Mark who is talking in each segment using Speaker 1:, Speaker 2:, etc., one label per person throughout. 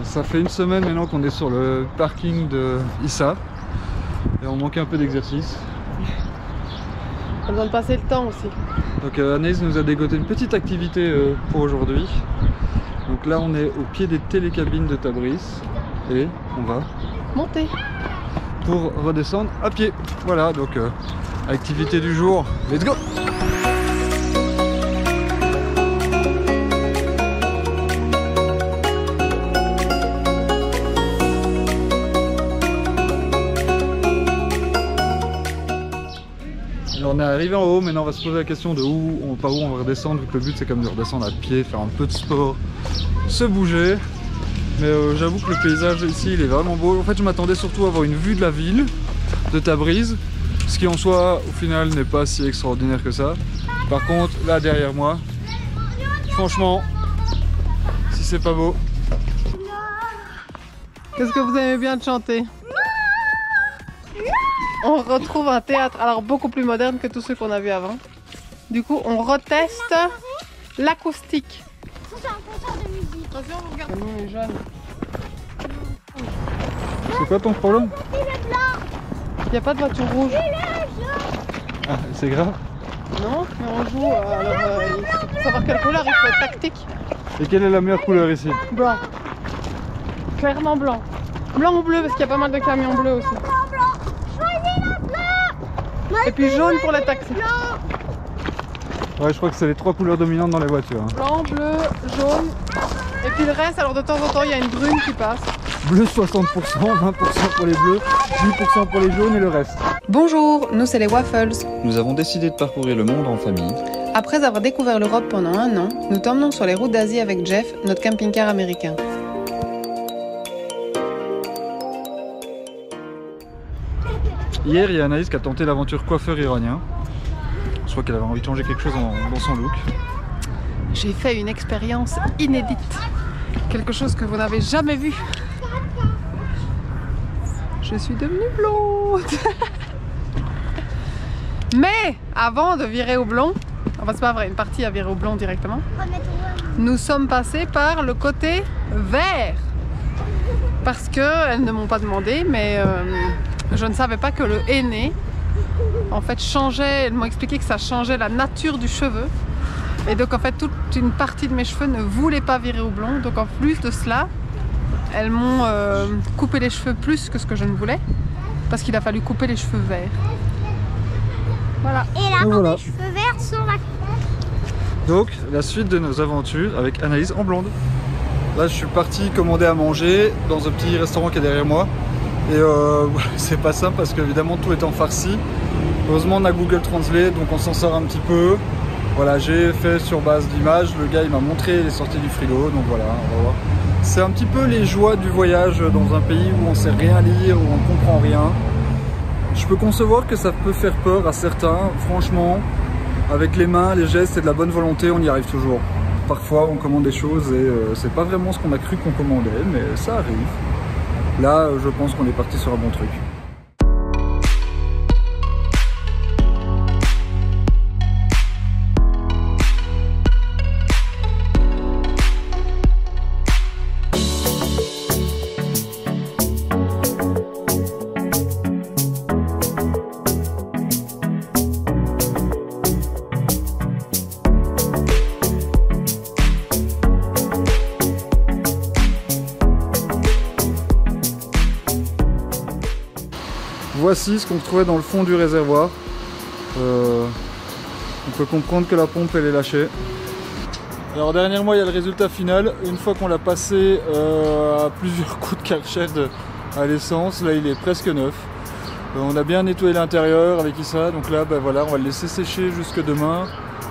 Speaker 1: Ça fait une semaine maintenant qu'on est sur le parking de Issa et on manquait un peu d'exercice.
Speaker 2: On a besoin de passer le temps aussi.
Speaker 1: Donc Anaïs nous a dégoté une petite activité pour aujourd'hui. Donc là on est au pied des télécabines de Tabriz et on va
Speaker 2: monter
Speaker 1: pour redescendre à pied. Voilà, donc activité du jour, let's go! Alors on est arrivé en haut, maintenant on va se poser la question de par où on va redescendre, vu que le but c'est comme de redescendre à pied, faire un peu de sport, se bouger. Mais j'avoue que le paysage ici il est vraiment beau. En fait je m'attendais surtout à avoir une vue de la ville de Tabriz, ce qui en soi au final n'est pas si extraordinaire que ça. Par contre là derrière moi, franchement, si c'est pas beau.
Speaker 2: Qu'est-ce que vous aimez bien de chanter? On retrouve un théâtre, alors beaucoup plus moderne que tous ceux qu'on a vus avant. Du coup, on reteste l'acoustique.
Speaker 3: C'est un concert de musique.
Speaker 2: Attention, vous regardez. Nous, les jeunes.
Speaker 1: C'est quoi ton problème?
Speaker 3: Il est blanc.
Speaker 2: Il n'y a pas de voiture rouge.
Speaker 3: Il est jaune.
Speaker 1: Ah, c'est grave.
Speaker 2: Non, mais on joue. Pour savoir quelle couleur, il faut être tactique.
Speaker 1: Et quelle est la meilleure couleur ici?
Speaker 2: Blanc. Clairement blanc. Blanc ou bleu, parce qu'il y a pas mal de camions bleus aussi. Et puis jaune pour les taxis.
Speaker 1: Ouais, je crois que c'est les trois couleurs dominantes dans les voitures. Hein.
Speaker 2: Blanc, bleu, jaune. Et puis le reste, alors de temps en temps, il y a une brune qui passe.
Speaker 1: Bleu 60%, 20% pour les bleus, 10% pour les jaunes et le reste.
Speaker 4: Bonjour, nous c'est les Waffles.
Speaker 1: Nous avons décidé de parcourir le monde en famille.
Speaker 4: Après avoir découvert l'Europe pendant 1 an, nous t'emmenons sur les routes d'Asie avec Jeff, notre camping-car américain.
Speaker 1: Hier, il y a Anaïs qui a tenté l'aventure coiffeur iranien. Je crois qu'elle avait envie de changer quelque chose dans son look.
Speaker 2: J'ai fait une expérience inédite. Quelque chose que vous n'avez jamais vu. Je suis devenue blonde. Mais avant de virer au blond, enfin c'est pas vrai, une partie a viré au blond directement. Nous sommes passés par le côté vert. Parce qu'elles ne m'ont pas demandé, mais je ne savais pas que le henné en fait changeait, elles m'ont expliqué que ça changeait la nature du cheveu. Et donc en fait toute une partie de mes cheveux ne voulait pas virer au blond. Donc en plus de cela, elles m'ont coupé les cheveux plus que ce que je ne voulais. Parce qu'il a fallu couper les cheveux verts. Voilà.
Speaker 3: Et là,
Speaker 1: voilà.
Speaker 3: Les cheveux verts sur la...
Speaker 1: Donc la suite de nos aventures avec Anaïs en blonde. Là je suis parti commander à manger dans un petit restaurant qui est derrière moi. Et c'est pas simple parce qu'évidemment tout est en farci. Heureusement on a Google Translate donc on s'en sort un petit peu. Voilà, j'ai fait sur base d'images, le gars il m'a montré les sorties du frigo, donc voilà, on va voir. C'est un petit peu les joies du voyage dans un pays où on sait rien lire, où on comprend rien. Je peux concevoir que ça peut faire peur à certains, franchement, avec les mains, les gestes et de la bonne volonté, on y arrive toujours. Parfois on commande des choses et c'est pas vraiment ce qu'on a cru qu'on commandait, mais ça arrive. Là, je pense qu'on est parti sur un bon truc. Voici ce qu'on trouvait dans le fond du réservoir. On peut comprendre que la pompe elle est lâchée. Alors dernièrement il y a le résultat final. Une fois qu'on l'a passé à plusieurs coups de Karcher à l'essence, là il est presque neuf. On a bien nettoyé l'intérieur avec Issa, donc là ben voilà, on va le laisser sécher jusque demain.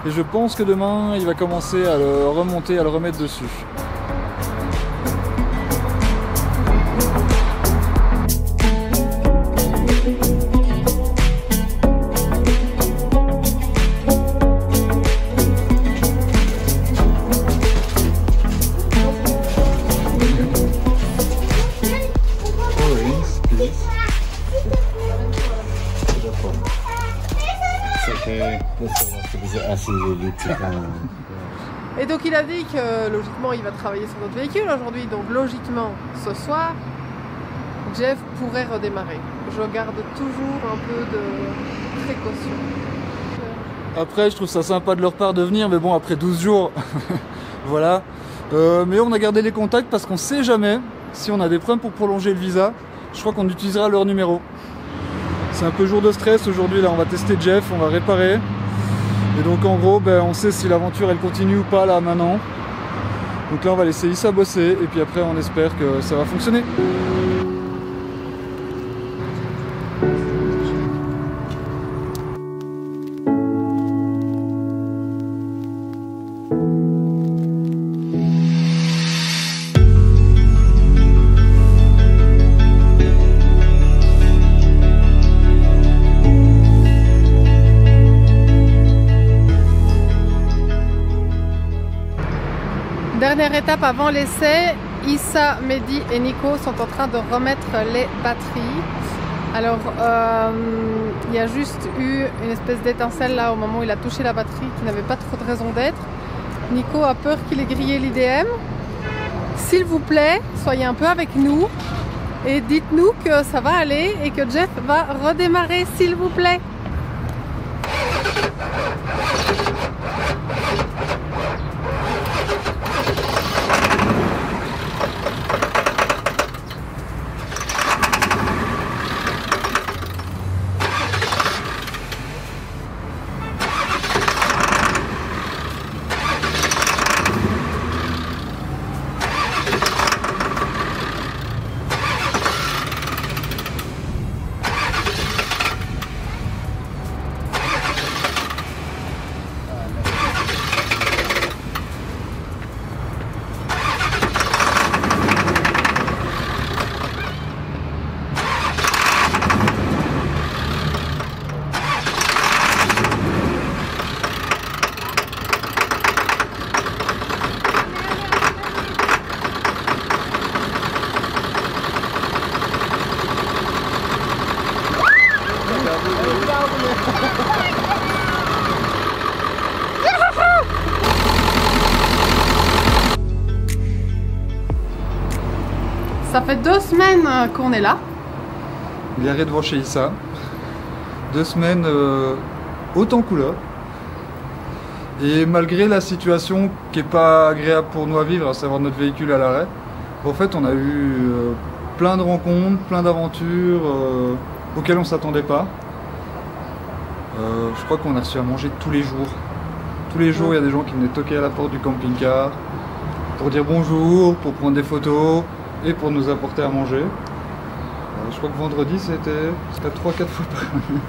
Speaker 1: Et je pense que demain il va commencer à le remonter, à le remettre dessus.
Speaker 2: Et donc il a dit que logiquement il va travailler sur notre véhicule aujourd'hui, donc logiquement ce soir Jeff pourrait redémarrer. Je garde toujours un peu de précaution.
Speaker 1: Après je trouve ça sympa de leur part de venir, mais bon après 12 jours, voilà. Mais on a gardé les contacts parce qu'on sait jamais si on a des problèmes pour prolonger le visa. Je crois qu'on utilisera leur numéro. C'est un peu jour de stress aujourd'hui, là on va tester Jeff, on va réparer. Et donc en gros, on sait si l'aventure elle continue ou pas là maintenant. Donc là on va laisser Issa bosser et puis après on espère que ça va fonctionner.
Speaker 2: Dernière étape avant l'essai, Issa, Mehdi et Nico sont en train de remettre les batteries. Alors il y a juste eu une espèce d'étincelle là au moment où il a touché la batterie qui n'avait pas trop de raison d'être. Nico a peur qu'il ait grillé l'IDM. S'il vous plaît, soyez un peu avec nous et dites-nous que ça va aller et que Jeff va redémarrer, s'il vous plaît. Ça fait 2 semaines qu'on est là.
Speaker 1: Garé devant chez Issa. 2 semaines autant couleur. Et malgré la situation qui n'est pas agréable pour nous à vivre, à savoir notre véhicule à l'arrêt, en fait on a eu plein de rencontres, plein d'aventures auxquelles on ne s'attendait pas. Je crois qu'on a reçu à manger tous les jours. Tous les jours il y a des gens qui venaient toquer à la porte du camping-car pour dire bonjour, pour prendre des photos et pour nous apporter à manger. Je crois que vendredi c'était 3-4 fois par nuit.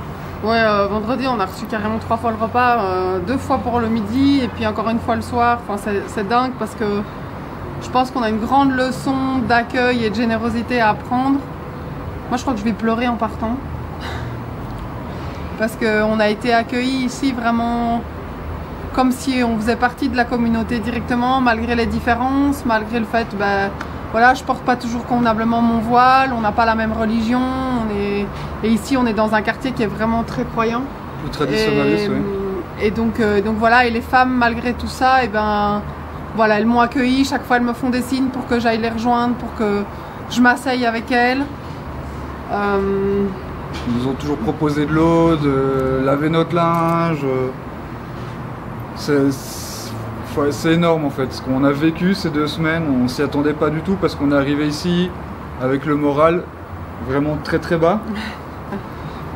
Speaker 2: Ouais, vendredi on a reçu carrément 3 fois le repas, 2 fois pour le midi et puis encore une fois le soir. Enfin, c'est dingue parce que je pense qu'on a une grande leçon d'accueil et de générosité à apprendre. Moi je crois que je vais pleurer en partant. Parce qu'on a été accueillis ici vraiment comme si on faisait partie de la communauté directement, malgré les différences, malgré le fait, voilà, je porte pas toujours convenablement mon voile, on n'a pas la même religion, et ici on est dans un quartier qui est vraiment très croyant.
Speaker 1: Plus traditionnaliste, oui.
Speaker 2: Et donc voilà, et les femmes malgré tout ça, voilà, elles m'ont accueilli, chaque fois elles me font des signes pour que j'aille les rejoindre, pour que je m'asseye avec elles.
Speaker 1: Ils nous ont toujours proposé de l'eau, de laver notre linge. C'est énorme en fait, ce qu'on a vécu ces 2 semaines, on s'y attendait pas du tout parce qu'on est arrivé ici avec le moral vraiment très très bas.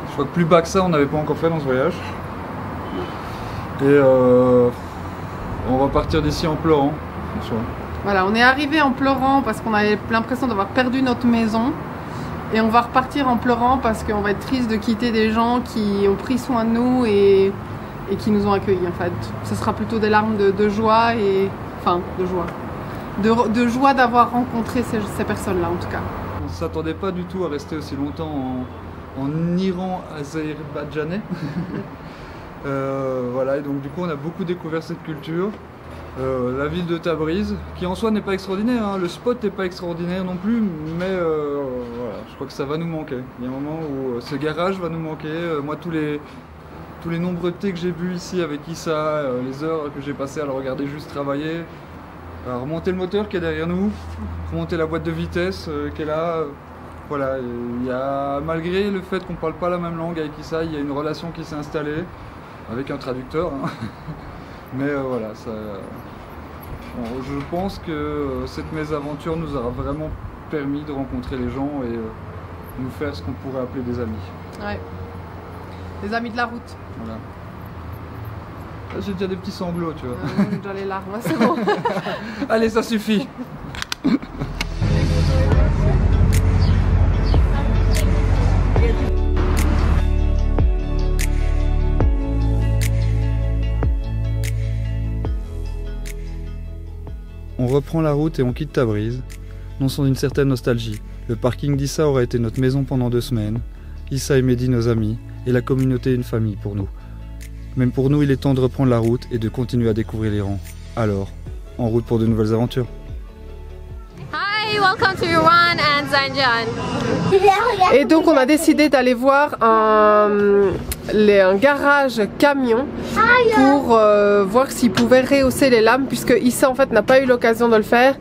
Speaker 1: Je crois que plus bas que ça on n'avait pas encore fait dans ce voyage. Et on va partir d'ici en pleurant.
Speaker 2: Voilà, on est arrivé en pleurant parce qu'on avait l'impression d'avoir perdu notre maison. Et on va repartir en pleurant parce qu'on va être triste de quitter des gens qui ont pris soin de nous et qui nous ont accueillis en fait. Ce sera plutôt des larmes de joie de joie d'avoir rencontré ces personnes-là en tout cas.
Speaker 1: On ne s'attendait pas du tout à rester aussi longtemps en Iran azerbaïdjanais. Voilà, et donc du coup on a beaucoup découvert cette culture. La ville de Tabriz, qui en soi n'est pas extraordinaire, hein. Le spot n'est pas extraordinaire non plus, mais voilà, je crois que ça va nous manquer. Il y a un moment où ce garage va nous manquer. Moi tous tous les nombreux thés que j'ai bu ici avec Issa, les heures que j'ai passées à le regarder juste travailler, à remonter le moteur qui est derrière nous, remonter la boîte de vitesse qui est là. Voilà, il y a, malgré le fait qu'on ne parle pas la même langue avec Issa, il y a une relation qui s'est installée avec un traducteur. Hein. Mais voilà, ça, bon, je pense que cette mésaventure nous aura vraiment permis de rencontrer les gens et nous faire ce qu'on pourrait appeler des amis.
Speaker 2: Ouais. Les amis de la route.
Speaker 1: Voilà. Là, j'ai déjà des petits sanglots, tu vois.
Speaker 2: J'ai déjà les larmes, c'est bon.
Speaker 1: Allez, ça suffit. On reprend la route et on quitte Tabriz, non sans une certaine nostalgie. Le parking d'Issa aura été notre maison pendant 2 semaines, Issa et Mehdi nos amis, et la communauté une famille pour nous. Même pour nous, il est temps de reprendre la route et de continuer à découvrir l'Iran. Alors, en route pour de nouvelles aventures.
Speaker 5: Hi, welcome to Iran and Zanjan.
Speaker 2: Et donc on a décidé d'aller voir un garage camion pour voir s'ils pouvaient rehausser les lames, puisque Issa en fait n'a pas eu l'occasion de le faire.